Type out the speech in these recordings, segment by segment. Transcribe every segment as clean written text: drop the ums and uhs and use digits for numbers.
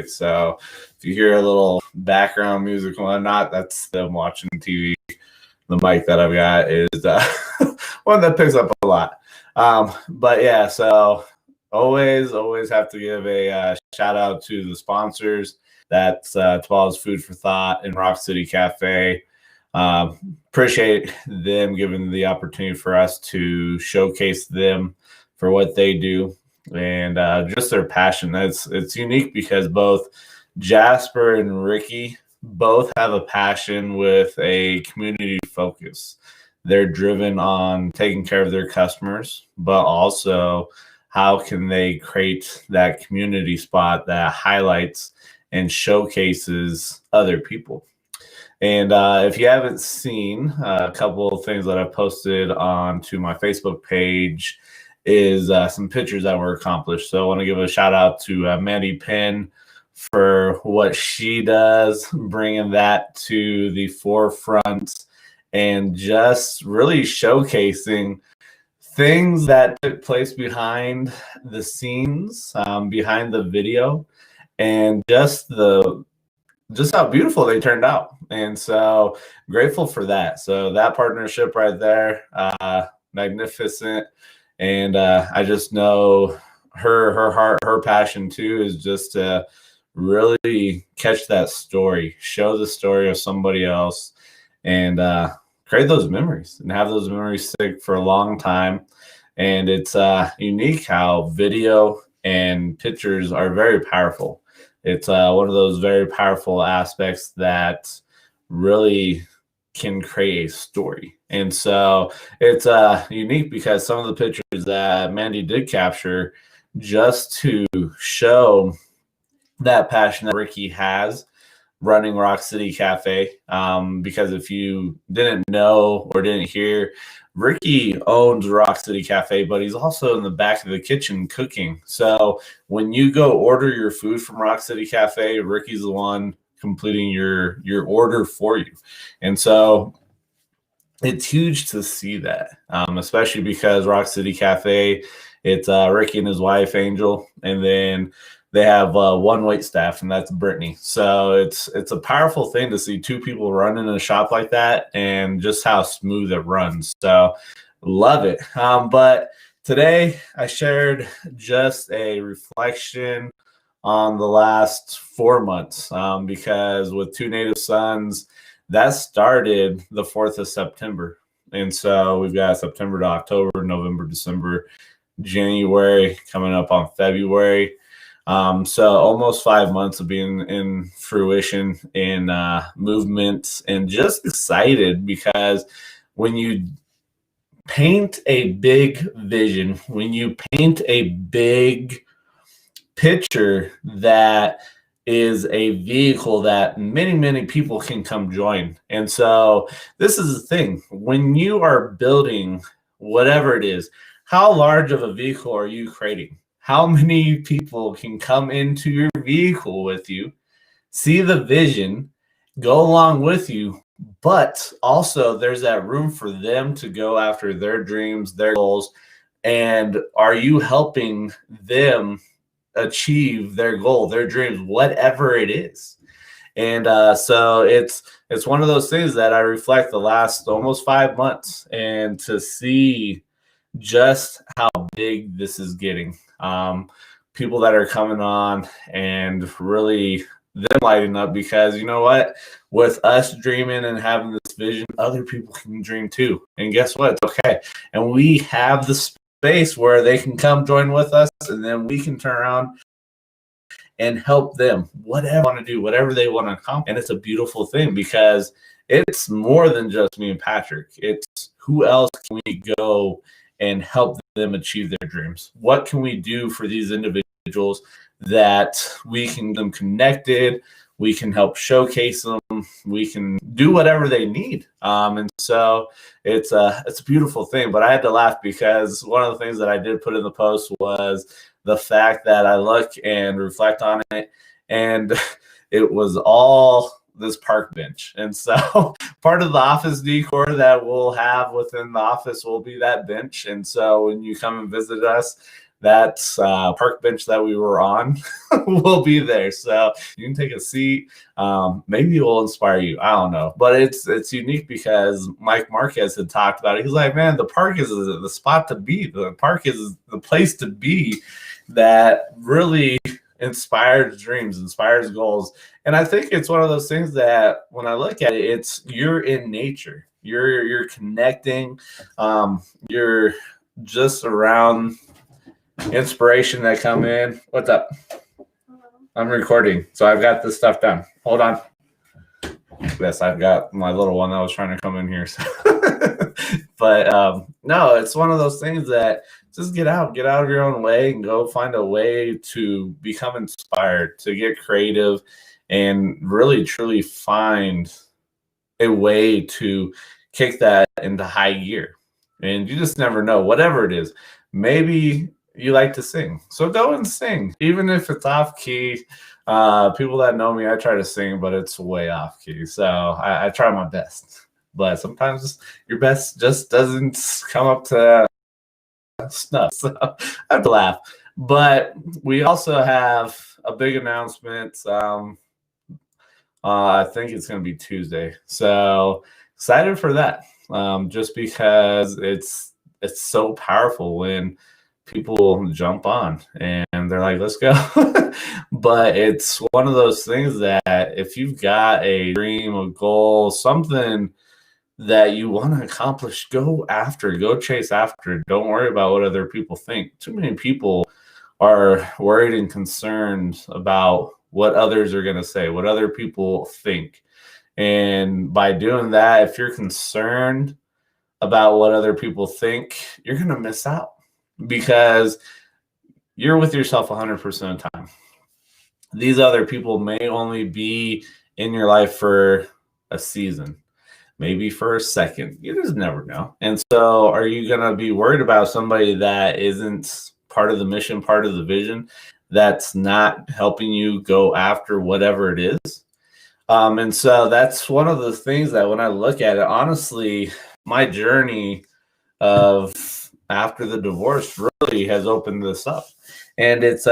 night. So if you hear a little background music and whatnot, that's them watching TV. The mic that I've got is one that picks up a lot. But yeah, so always have to give a shout out to the sponsors. That's Tomorrow's Food for Thought and Rock City Cafe. Appreciate them giving the opportunity for us to showcase them for what they do and just their passion. It's unique because both Jasper and Ricky both have a passion with a community focus. They're driven on taking care of their customers, but also how can they create that community spot that highlights and showcases other people. And if you haven't seen a couple of things that I've posted onto my Facebook page is some pictures that were accomplished. So I want to give a shout out to Mandy Penn for what she does, bringing that to the forefront and just really showcasing things that took place behind the scenes, behind the video, and just how beautiful they turned out. And so grateful for that. So that partnership right there, magnificent. And I just know her heart, her passion too, is just to really catch that story, show the story of somebody else, and create those memories and have those memories stick for a long time. And it's unique how video and pictures are very powerful. It's one of those very powerful aspects that really can create a story. And so it's unique because some of the pictures that Mandy did capture just to show that passion that Ricky has running Rock City Cafe. Because if you didn't know or didn't hear, Ricky owns Rock City Cafe, but he's also in the back of the kitchen cooking. So when you go order your food from Rock City Cafe, Ricky's the one completing your order for you. And so it's huge to see that, especially because Rock City Cafe, it's Ricky and his wife, Angel, and then they have one wait staff, and that's Brittany. So it's a powerful thing to see two people running a shop like that and just how smooth it runs. So love it. But today I shared just a reflection on the last 4 months because with Two Native Sons, that started the 4th of September. And so we've got September to October, November, December, January, coming up on February. So almost 5 months of being in fruition in movement, and just excited because when you paint a big vision, when you paint a big picture that is a vehicle that many people can come join. And so this is the thing, when you are building whatever it is, how large of a vehicle are you creating? How many people can come into your vehicle with you, see the vision, go along with you, but also there's that room for them to go after their dreams, their goals, and are you helping them achieve their goal, their dreams, whatever it is? And so it's one of those things that I reflect the last almost 5 months, and to see just how big this is getting. People that are coming on and really them lighting up, because you know what, with us dreaming and having this vision, other people can dream too. And guess what? It's okay. And we have the space where they can come join with us, and then we can turn around and help them, whatever they want to do, whatever they want to accomplish. And it's a beautiful thing because it's more than just me and Patrick. It's who else can we go and help them achieve their dreams? What can we do for these individuals that we can get them connected? We can help showcase them. We can do whatever they need. And so it's a beautiful thing. But I had to laugh because one of the things that I did put in the post was the fact that I look and reflect on it, and it was all this park bench. And so part of the office decor that we'll have within the office will be that bench. And so when you come and visit us, that park bench that we were on will be there. So you can take a seat. Maybe it will inspire you. I don't know. But it's unique because Mike Marquez had talked about it. He's like, man, the park is the spot to be. The park is the place to be that really inspires dreams, inspires goals. And I think it's one of those things that when I look at it, it's you're in nature. You're connecting. You're just around inspiration that come in. What's up? I'm recording, so I've got this stuff done. Hold on. Yes, I've got my little one that was trying to come in here. So. But no, it's one of those things that just get out of your own way and go find a way to become inspired, to get creative, and really truly find a way to kick that into high gear. And you just never know, whatever it is. Maybe you like to sing, so go and sing, even if it's off key. People that know me, I try to sing, but it's way off key. So I try my best, but sometimes your best just doesn't come up to snuff. So I have to laugh. But we also have a big announcement. I think it's going to be Tuesday. So excited for that. Just because it's so powerful when people jump on and they're like, let's go. But it's one of those things that if you've got a dream, a goal, something that you want to accomplish, go chase after. Don't worry about what other people think. Too many people are worried and concerned about what others are going to say, what other people think. And by doing that, if you're concerned about what other people think, you're going to miss out because you're with yourself 100% of the time. These other people may only be in your life for a season, maybe for a second. You just never know. And so are you going to be worried about somebody that isn't part of the mission, part of the vision, that's not helping you go after whatever it is? And so that's one of the things that when I look at it, honestly, my journey of after the divorce really has opened this up. And it's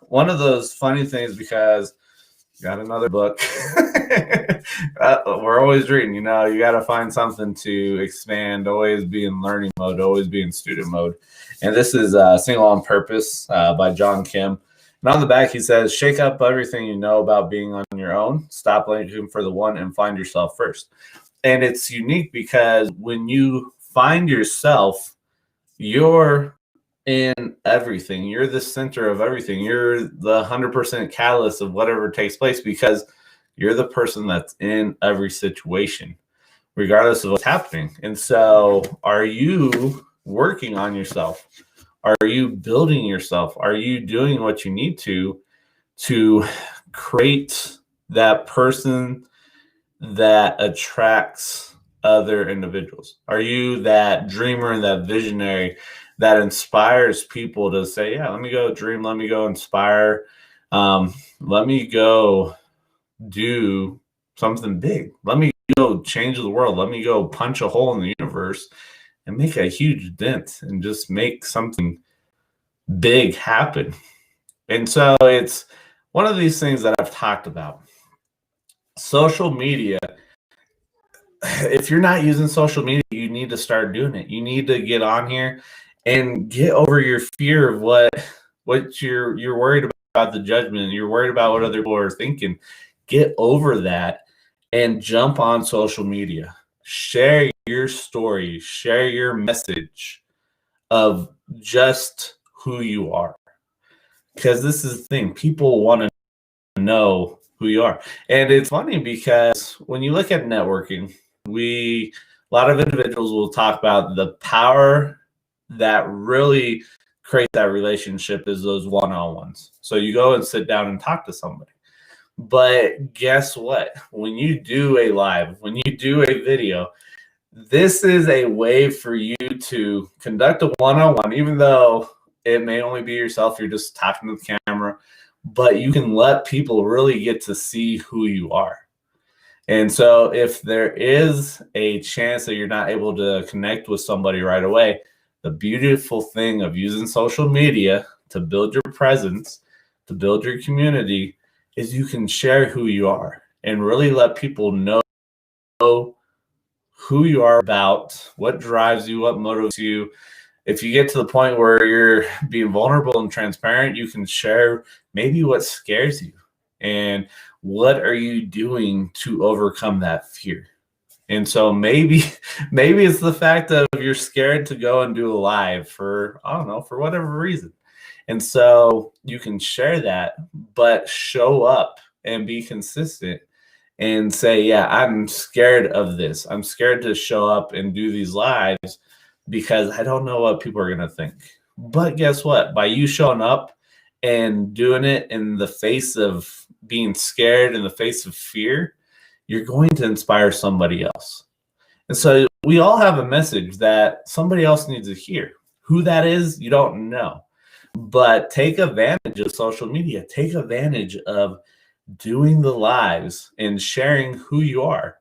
one of those funny things because got another book. We're always reading, you got to find something to expand, always be in learning mode, always be in student mode. And this is Single on Purpose by John Kim. And on the back, he says, shake up everything you know about being on your own. Stop looking for the one and find yourself first. And it's unique because when you find yourself, you're in everything. You're the center of everything. You're the 100% catalyst of whatever takes place because you're the person that's in every situation, regardless of what's happening. And so are you working on yourself? Are you building yourself? Are you doing what you need to create that person that attracts other individuals? Are you that dreamer and that visionary that inspires people to say, yeah, let me go dream, let me go inspire, let me go do something big, let me go change the world, let me go punch a hole in the universe and make a huge dent and just make something big happen. And so it's one of these things that I've talked about. Social media, if you're not using social media, you need to start doing it. You need to get on here and get over your fear of what you're worried about, the judgment. You're worried about what other people are thinking. Get over that and jump on social media. Share your story, share your message of just who you are. Because this is the thing, people want to know who you are. And it's funny because when you look at networking, a lot of individuals will talk about the power that really creates that relationship is those one-on-ones. So you go and sit down and talk to somebody. But guess what? When you do a live, when you do a video, this is a way for you to conduct a one-on-one, even though it may only be yourself, you're just talking to the camera, but you can let people really get to see who you are. And so if there is a chance that you're not able to connect with somebody right away, the beautiful thing of using social media to build your presence, to build your community, is you can share who you are and really let people know who you are, about what drives you, what motivates you. If you get to the point where you're being vulnerable and transparent, you can share maybe what scares you and what are you doing to overcome that fear. And so maybe it's the fact of you're scared to go and do a live for, I don't know, for whatever reason. And so you can share that, but show up and be consistent and say, yeah, I'm scared of this. I'm scared to show up and do these lives because I don't know what people are going to think. But guess what? By you showing up and doing it in the face of being scared, in the face of fear, you're going to inspire somebody else. And so we all have a message that somebody else needs to hear. Who that is, you don't know. But take advantage of social media. Take advantage of doing the lives and sharing who you are.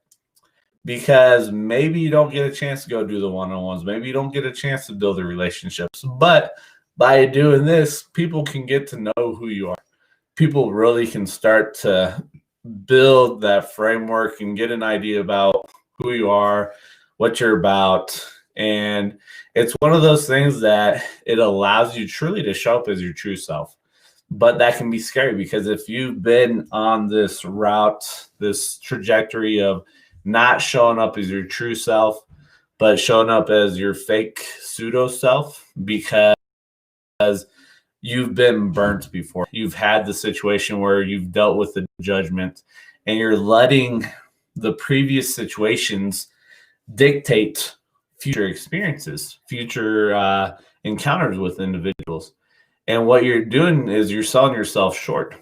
Because maybe you don't get a chance to go do the one-on-ones. Maybe you don't get a chance to build the relationships. But by doing this, people can get to know who you are. People really can start to build that framework and get an idea about who you are, what you're about. And it's one of those things that it allows you truly to show up as your true self. But that can be scary because if you've been on this route, this trajectory of not showing up as your true self, but showing up as your fake pseudo self because you've been burnt before. You've had the situation where you've dealt with the judgment and you're letting the previous situations dictate future experiences, future encounters with individuals. And what you're doing is you're selling yourself short.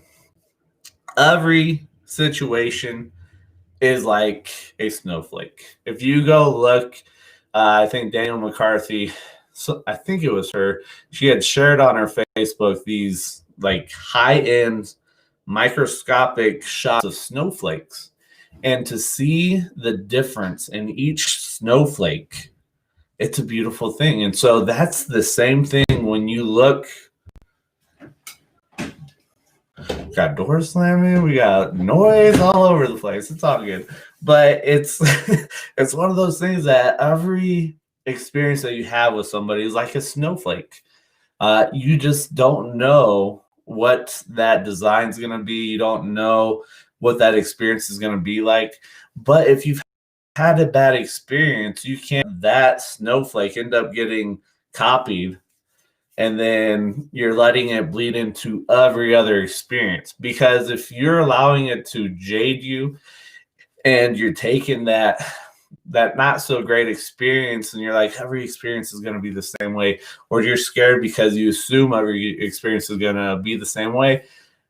Every situation is like a snowflake. If you go look, I think Danielle McCarthy, so I think it was her, she had shared on her Facebook these like high-end microscopic shots of snowflakes. And to see the difference in each snowflake, it's a beautiful thing. And so that's the same thing when you look. We got doors slamming, we got noise all over the place. It's all good. But it's it's one of those things that every experience that you have with somebody is like a snowflake. You just don't know what that design is going to be. You don't know what that experience is going to be like. But if you've had a bad experience, you can't that snowflake end up getting copied and then you're letting it bleed into every other experience. Because if you're allowing it to jade you and you're taking that not so great experience and you're like, every experience is going to be the same way, or you're scared because you assume every experience is going to be the same way,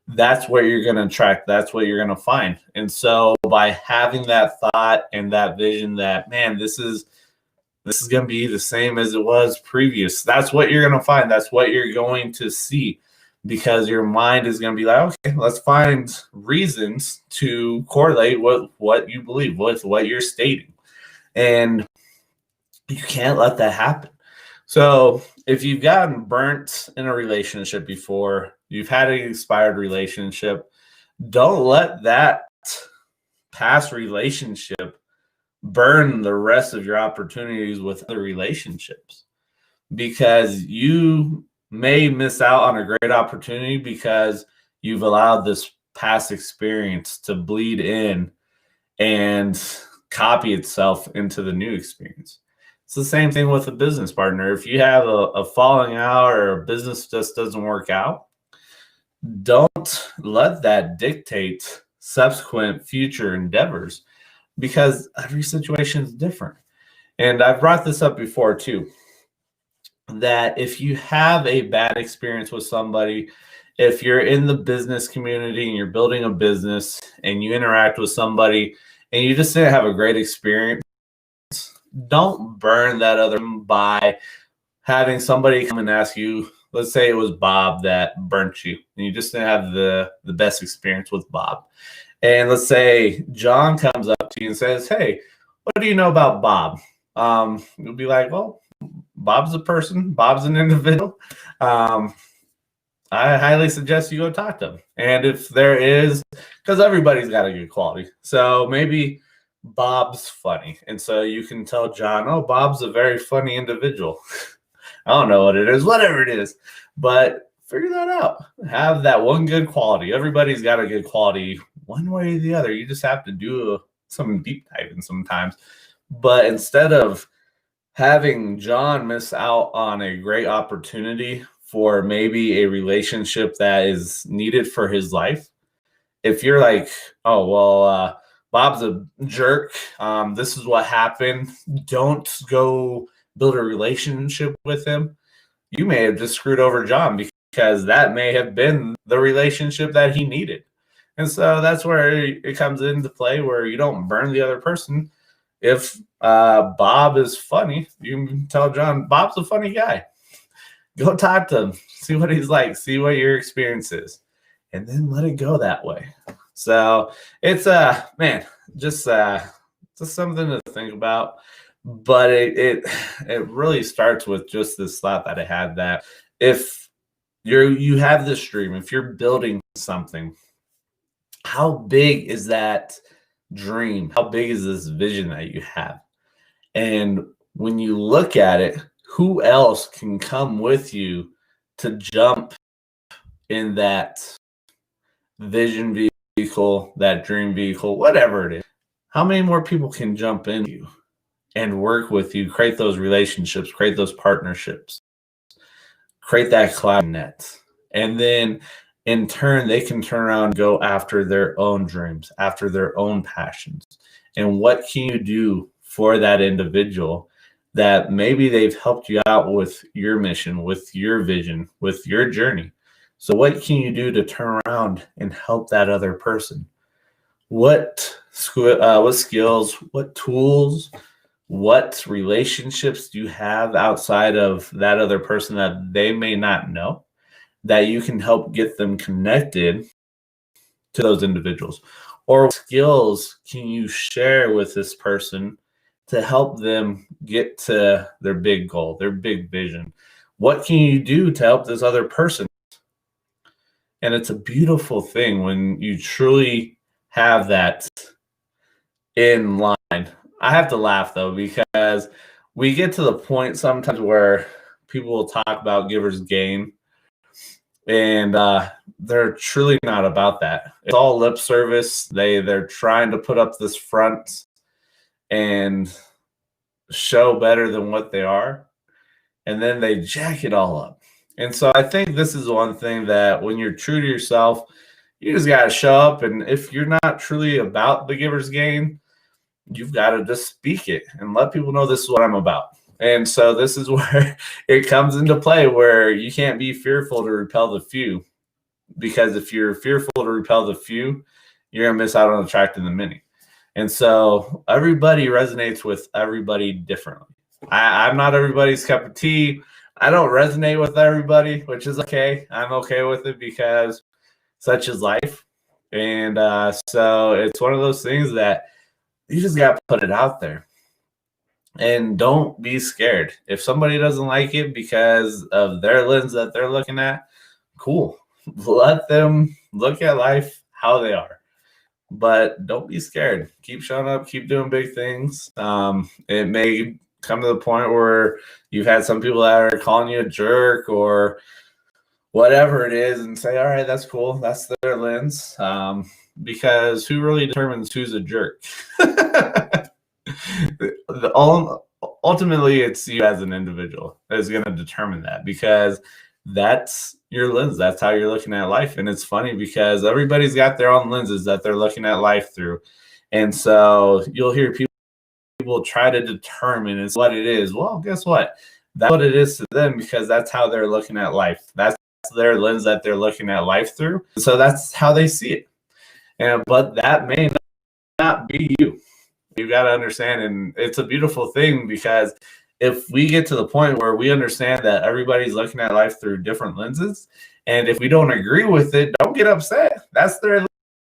that's what you're going to attract. That's what you're going to find. And so by having that thought and that vision that, man, this is going to be the same as it was previous, that's what you're going to find. That's what you're going to see, because your mind is going to be like, okay, let's find reasons to correlate with what you believe, with what you're stating. And you can't let that happen. So if you've gotten burnt in a relationship before, you've had an expired relationship, don't let that past relationship burn the rest of your opportunities with other relationships, because you may miss out on a great opportunity because you've allowed this past experience to bleed in and copy itself into the new experience. It's the same thing with a business partner. If you have a falling out or a business just doesn't work out, don't let that dictate subsequent future endeavors, because every situation is different. And I've brought this up before too, that if you have a bad experience with somebody, if you're in the business community and you're building a business and you interact with somebody and you just didn't have a great experience, don't burn that other by having somebody come and ask you. Let's say it was Bob that burnt you and you just didn't have the best experience with Bob. And let's say John comes up to you and says, hey, what do you know about Bob? You'll be like, well, Bob's a person. Bob's an individual. I highly suggest you go talk to him. And if there is, because everybody's got a good quality. So maybe Bob's funny. And so you can tell John, oh, Bob's a very funny individual. I don't know what it is, whatever it is. But figure that out. Have that one good quality. Everybody's got a good quality one way or the other. You just have to do some deep diving sometimes. But instead of having John miss out on a great opportunity for maybe a relationship that is needed for his life, if you're like, oh, well, Bob's a jerk, this is what happened, don't go build a relationship with him, you may have just screwed over John because that may have been the relationship that he needed. And so that's where it comes into play, where you don't burn the other person. If Bob is funny, you can tell John, Bob's a funny guy. Go talk to him, see what he's like, see what your experience is, and then let it go that way. So it's man, just something to think about. But it really starts with just this thought that I had, that if you have this dream, if you're building something, how big is that dream? How big is this vision that you have? And when you look at it, who else can come with you to jump in that vision vehicle, that dream vehicle, whatever it is? How many more people can jump in you and work with you, create those relationships, create those partnerships, create that cloud net? And then in turn, they can turn around and go after their own dreams, after their own passions. And what can you do for that individual that maybe they've helped you out with your mission, with your vision, with your journey? So what can you do to turn around and help that other person? What skills, what tools, what relationships do you have outside of that other person that they may not know, that you can help get them connected to those individuals? Or what skills can you share with this person to help them get to their big goal, their big vision? What can you do to help this other person? And it's a beautiful thing when you truly have that in line. I have to laugh though, because we get to the point sometimes where people will talk about givers gain, and they're truly not about that. It's all lip service. They're trying to put up this front and show better than what they are, and then they jack it all up. And so I think this is one thing that when you're true to yourself, you just got to show up. And if you're not truly about the giver's gain, you've got to just speak it and let people know this is what I'm about. And so this is where it comes into play, where you can't be fearful to repel the few, because if you're fearful to repel the few, you're going to miss out on attracting the many. And so everybody resonates with everybody differently. I'm not everybody's cup of tea. I don't resonate with everybody, which is okay. I'm okay with it because such is life. And so it's one of those things that you just got to put it out there. And don't be scared. If somebody doesn't like it because of their lens that they're looking at, cool. Let them look at life how they are. But don't be scared. Keep showing up. Keep doing big things. It may come to the point where you've had some people that are calling you a jerk or whatever it is, and say, all right, that's cool. That's their lens. Because who really determines who's a jerk? Ultimately, it's you as an individual that is going to determine that, because that's your lens. That's how you're looking at life. And it's funny because everybody's got their own lenses that they're looking at life through. And so you'll hear people try to determine it's what it is. Well, guess what? That's what it is to them, because that's how they're looking at life. That's their lens that they're looking at life through. So that's how they see it. But that may not be you. You got to understand, and it's a beautiful thing, because if we get to the point where we understand that everybody's looking at life through different lenses, and if we don't agree with it, don't get upset. That's their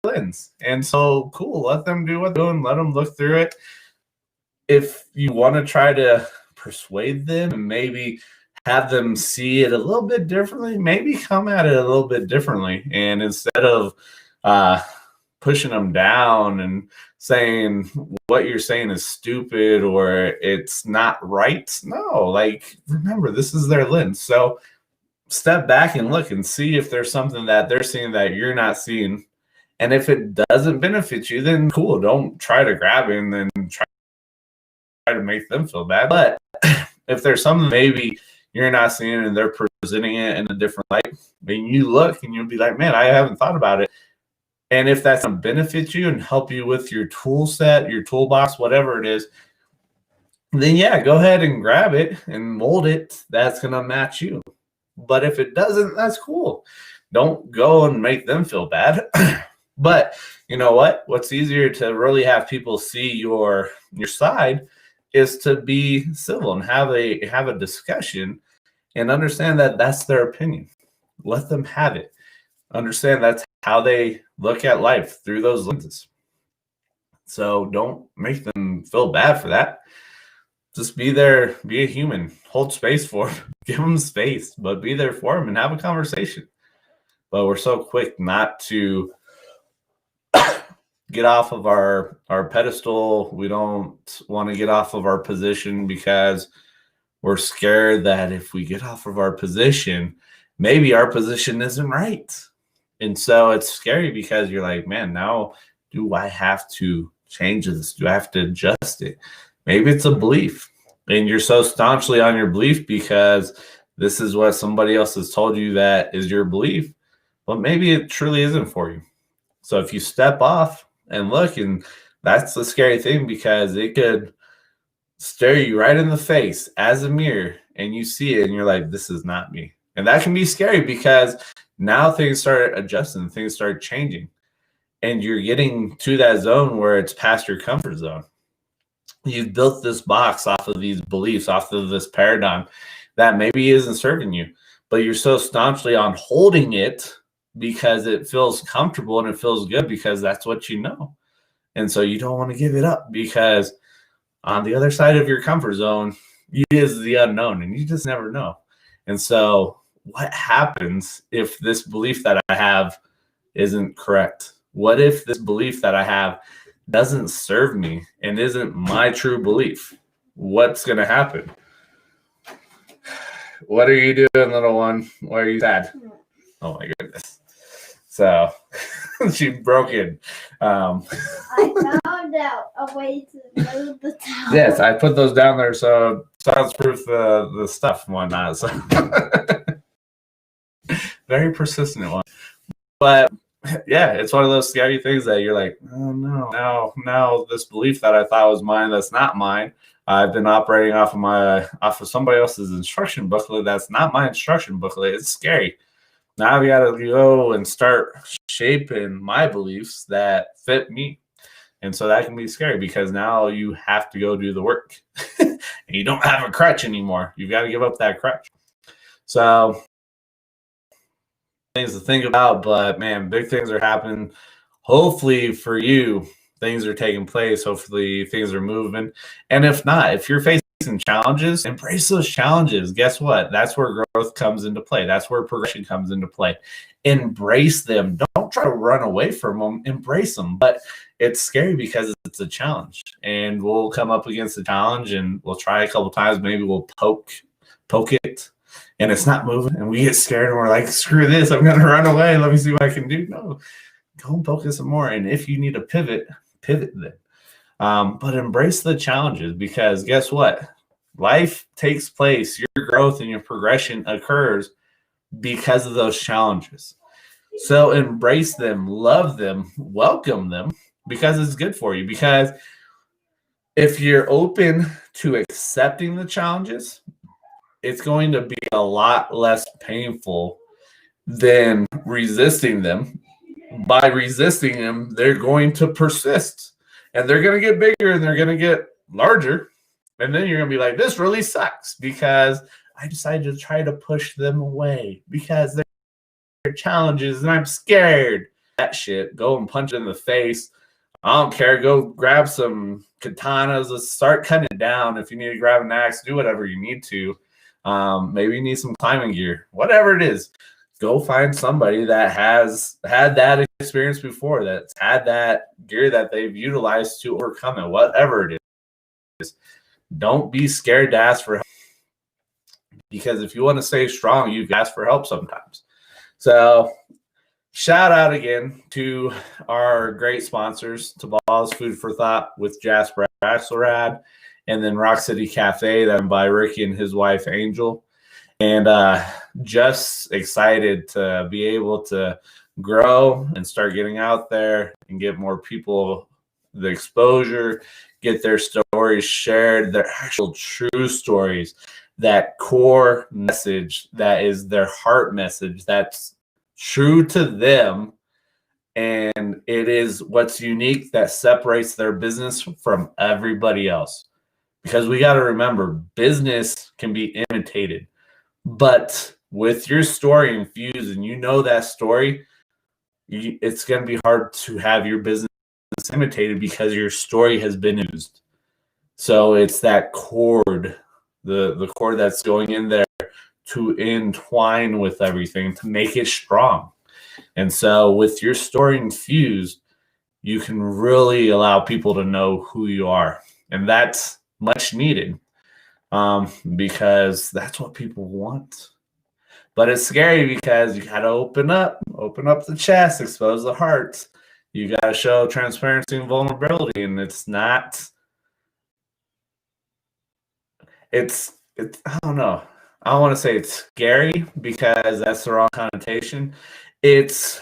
lens. And so, cool, let them do what they're doing. Let them look through it. If you want to try to persuade them and maybe have them see it a little bit differently, maybe come at it a little bit differently. And instead of pushing them down and saying what you're saying is stupid or it's not right, no, like, remember, this is their lens. So step back and look and see if there's something that they're seeing that you're not seeing. And if it doesn't benefit you, then cool. Don't try to grab it and then try to make them feel bad. But if there's something maybe you're not seeing and they're presenting it in a different light, then you look and you'll be like, man, I haven't thought about it. And if that's going to benefit you and help you with your tool set, your toolbox, whatever it is, then yeah, go ahead and grab it and mold it. That's going to match you. But if it doesn't, that's cool. Don't go and make them feel bad. But you know what? What's easier to really have people see your side is to be civil and have a discussion and understand that that's their opinion. Let them have it. Understand that's how they look at life through those lenses. So don't make them feel bad for that. Just be there, be a human, hold space for them, give them space, but be there for them and have a conversation. But we're so quick not to get off of our pedestal. We don't want to get off of our position because we're scared that if we get off of our position, maybe our position isn't right. And so it's scary because you're like, man, now do I have to change this? Do I have to adjust it? Maybe it's a belief and you're so staunchly on your belief because this is what somebody else has told you that is your belief, but maybe it truly isn't for you. So if you step off and look, and that's the scary thing because it could stare you right in the face as a mirror and you see it and you're like, this is not me. And that can be scary because now things start adjusting, things start changing, and you're getting to that zone where it's past your comfort zone. You've built this box off of these beliefs, off of this paradigm that maybe isn't serving you, but you're so staunchly on holding it because it feels comfortable and it feels good because that's what you know. And so you don't want to give it up because on the other side of your comfort zone is the unknown and you just never know. And so what happens if this belief that I have isn't correct? What if this belief that I have doesn't serve me and isn't my true belief? What's going to happen? What are you doing, little one? Why are you sad? Oh my goodness. So she's broken. I found out a way to move the towel. Yes, I put those down there so soundproof the stuff and whatnot. So very persistent one. But yeah, it's one of those scary things that you're like, oh no, now this belief that I thought was mine, that's not mine. I've been operating off of somebody else's instruction booklet. That's not my instruction booklet. It's scary. Now we got to go and start shaping my beliefs that fit me. And so that can be scary because now you have to go do the work and you don't have a crutch anymore. You've got to give up that crutch. So things to think about, but man, big things are happening. Hopefully for you, things are taking place. Hopefully things are moving. And if not, if you're facing challenges, embrace those challenges. Guess what? That's where growth comes into play. That's where progression comes into play. Embrace them. Don't try to run away from them. Embrace them. But it's scary because it's a challenge, and we'll come up against the challenge and we'll try a couple times. Maybe we'll poke it and it's not moving and we get scared and we're like, screw this, I'm going to run away. Let me see what I can do. No, go and poke it some more. And if you need to pivot then. But embrace the challenges because guess what? Life takes place. Your growth and your progression occurs because of those challenges. So embrace them, love them, welcome them because it's good for you. Because if you're open to accepting the challenges, it's going to be a lot less painful than resisting them. By resisting them, they're going to persist and they're going to get bigger and they're going to get larger. And then you're going to be like, this really sucks because I decided to try to push them away because they're challenges and I'm scared. That shit, go and punch it in the face. I don't care. Go grab some katanas. Let's start cutting it down. If you need to grab an axe, do whatever you need to. Maybe you need some climbing gear, whatever it is. Go find somebody that has had that experience before, that's had that gear that they've utilized to overcome it, whatever it is. Don't be scared to ask for help, because if you want to stay strong, you've got to ask for help sometimes. So shout out again to our great sponsors, Tabal's Food for Thought with Jasper Axelrad, and then Rock City Cafe, done by Ricky and his wife Angel. And just excited to be able to grow and start getting out there and get more people the exposure, get their stories shared, their actual true stories, that core message that is their heart message, that's true to them. And it is what's unique that separates their business from everybody else. Because we got to remember, business can be imitated. But with your story infused and you know that story, it's going to be hard to have your business imitated because your story has been used. So it's that cord, the cord that's going in there to entwine with everything to make it strong. And so with your story infused, you can really allow people to know who you are. And that's much needed. Because that's what people want. But it's scary because you got to open up the chest, expose the heart. You got to show transparency and vulnerability. And it's not, it's, I don't know. I don't want to say it's scary because that's the wrong connotation. It's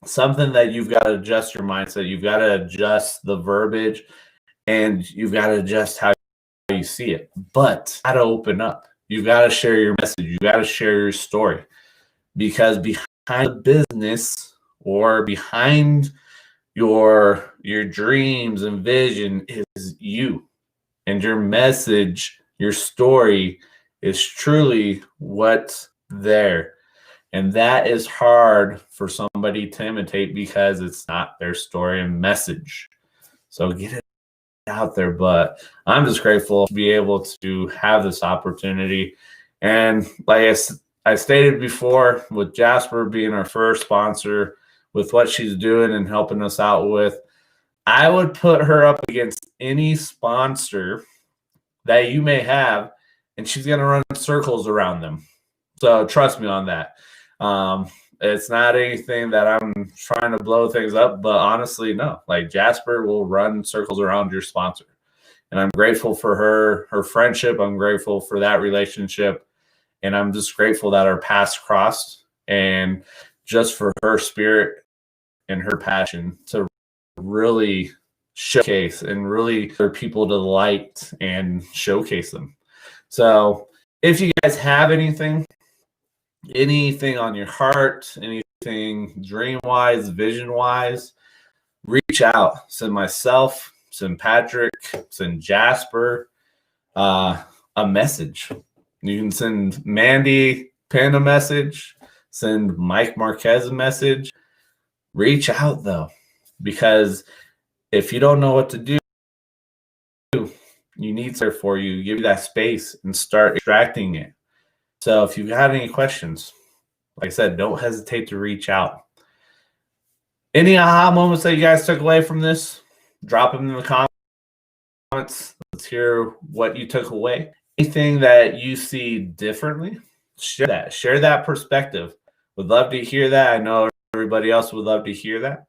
something that you've got to adjust your mindset. You've got to adjust the verbiage, and you've got to adjust how you see it. But you got to open up. You've got to share your message. You got to share your story, because behind the business or behind your dreams and vision is you, and your message, your story is truly what's there. And that is hard for somebody to imitate because it's not their story and message. So get it out there. But I'm just grateful to be able to have this opportunity. And like I stated before, with Jasper being our first sponsor, with what she's doing and helping us out with, I would put her up against any sponsor that you may have, and she's going to run circles around them. So trust me on that. It's not anything that I'm trying to blow things up, but honestly, no. Like, Jasper will run circles around your sponsor. And I'm grateful for her friendship. I'm grateful for that relationship. And I'm just grateful that our paths crossed, and just for her spirit and her passion to really showcase and really for people to light and showcase them. So if you guys have anything on your heart, anything dream-wise, vision-wise, reach out. Send myself, send Patrick, send Jasper a message. You can send Mandy Penn a message, send Mike Marquez a message. Reach out, though, because if you don't know what to do, you need there for you. Give you that space and start extracting it. So if you've got any questions, like I said, don't hesitate to reach out. Any aha moments that you guys took away from this? Drop them in the comments. Let's hear what you took away. Anything that you see differently, share that. Share that perspective. Would love to hear that. I know everybody else would love to hear that.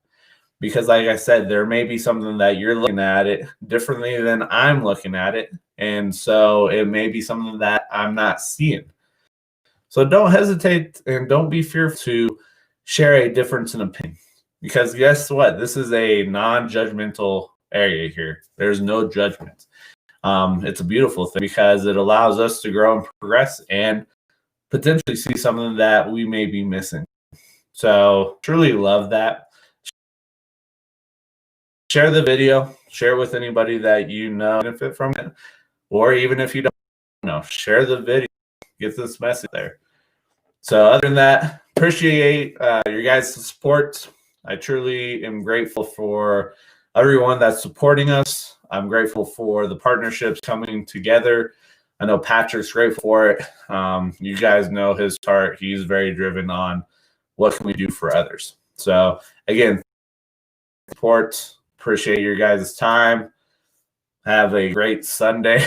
Because like I said, there may be something that you're looking at it differently than I'm looking at it. And so it may be something that I'm not seeing. So don't hesitate and don't be fearful to share a difference in opinion. Because guess what? This is a non-judgmental area here. There's no judgment. It's a beautiful thing because it allows us to grow and progress and potentially see something that we may be missing. So truly love that. Share the video. Share it with anybody that you know benefit from it. Or even if you don't know, share the video. Get this message there. So other than that, appreciate your guys' support. I truly am grateful for everyone that's supporting us. I'm grateful for the partnerships coming together. I know Patrick's grateful for it. You guys know his heart. He's very driven on what can we do for others. So again, support. Appreciate your guys' time. Have a great Sunday.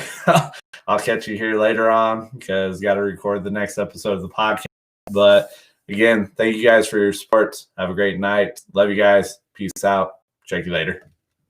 I'll catch you here later on because got to record the next episode of the podcast. But again, thank you guys for your support. Have a great night. Love you guys. Peace out. Check you later.